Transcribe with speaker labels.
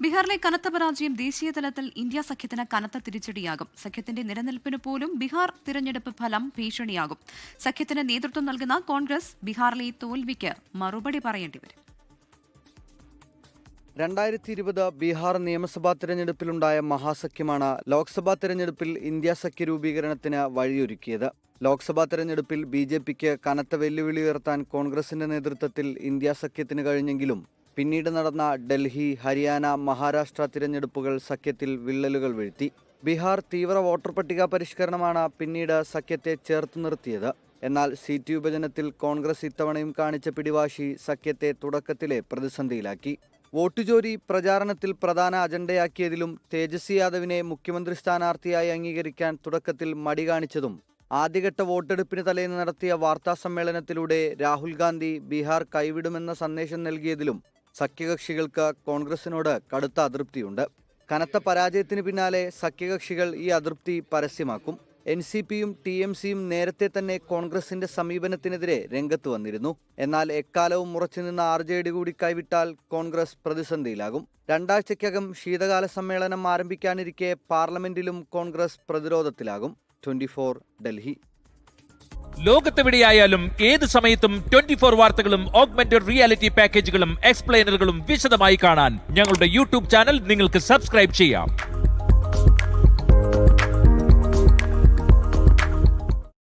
Speaker 1: ബീഹാറിലെ കനത്ത പരാജയം ദേശീയ തലത്തിൽ ഇന്ത്യ സഖ്യത്തിന് കനത്ത തിരിച്ചടിയാകും. സഖ്യത്തിന്റെ നിലനിൽപ്പിന് പോലും ബീഹാർ തിരഞ്ഞെടുപ്പ് ഫലം ഭീഷണിയാകും. സഖ്യത്തിന് നേതൃത്വം നൽകുന്ന കോൺഗ്രസ് ബീഹാറിലെ തോൽവിക്ക് മറുപടി പറയേണ്ടി വരും.
Speaker 2: 2020 ബീഹാർ നിയമസഭാ തെരഞ്ഞെടുപ്പിലുണ്ടായ മഹാസഖ്യമാണ് ലോക്സഭാ തെരഞ്ഞെടുപ്പിൽ ഇന്ത്യ സഖ്യ രൂപീകരണത്തിന് വഴിയൊരുക്കിയത്. ലോക്സഭാ തെരഞ്ഞെടുപ്പിൽ BJPക്ക് കനത്ത വെല്ലുവിളി ഉയർത്താൻ കോൺഗ്രസിന്റെ നേതൃത്വത്തിൽ ഇന്ത്യ സഖ്യത്തിന് കഴിഞ്ഞെങ്കിലും പിന്നീട് നടന്ന ഡൽഹി, ഹരിയാന, മഹാരാഷ്ട്ര തിരഞ്ഞെടുപ്പുകൾ സഖ്യത്തിൽ വിള്ളലുകൾ വീഴ്ത്തി. ബീഹാർ തീവ്ര വോട്ടർ പട്ടിക പരിഷ്കരണമാണ് പിന്നീട് സഖ്യത്തെ ചേർത്ത് നിർത്തിയത്. എന്നാൽ സീറ്റ് വിഭജനത്തിൽ കോൺഗ്രസ് ഇത്തവണയും കാണിച്ച പിടിവാശി സഖ്യത്തെ തുടക്കത്തിലെ പ്രതിസന്ധിയിലാക്കി. വോട്ടുചോരി പ്രചാരണത്തിൽ പ്രധാന അജണ്ടയാക്കിയതിലും തേജസ്വി യാദവിനെ മുഖ്യമന്ത്രി സ്ഥാനാർത്ഥിയായി അംഗീകരിക്കാൻ തുടക്കത്തിൽ മടി കാണിച്ചതും ആദ്യഘട്ട വോട്ടെടുപ്പിന് തലേന്ന് നടത്തിയ വാർത്താ സമ്മേളനത്തിലൂടെ രാഹുൽ ഗാന്ധി ബീഹാർ കൈവിടുമെന്ന സന്ദേശം നൽകിയതിലും സഖ്യകക്ഷികൾക്ക് കോൺഗ്രസിനോട് കടുത്ത അതൃപ്തിയുണ്ട്. കനത്ത പരാജയത്തിന് പിന്നാലെ സഖ്യകക്ഷികൾ ഈ അതൃപ്തി പരസ്യമാക്കും. NCPയും TMCയും നേരത്തെ തന്നെ കോൺഗ്രസിന്റെ സമീപനത്തിനെതിരെ രംഗത്ത് വന്നിരുന്നു. എന്നാൽ എക്കാലവും ഉറച്ചുനിന്ന RJD കൂടി കൈവിട്ടാൽ കോൺഗ്രസ് പ്രതിസന്ധിയിലാകും. 2 ആഴ്ചയ്ക്കകം ശീതകാല സമ്മേളനം ആരംഭിക്കാനിരിക്കെ പാർലമെന്റിലും കോൺഗ്രസ് പ്രതിരോധത്തിലാകും. 24 ഡൽഹി.
Speaker 3: ലോകത്തെവിടെയായാലും ഏത് സമയത്തും 24 വാർത്തകളും ഓഗ്മെന്റഡ് റിയാലിറ്റി പാക്കേജുകളും എക്സ്പ്ലെയിനറുകളും വിശദമായി കാണാൻ ഞങ്ങളുടെ YouTube ചാനൽ നിങ്ങൾക്ക് സബ്സ്ക്രൈബ് ചെയ്യാം.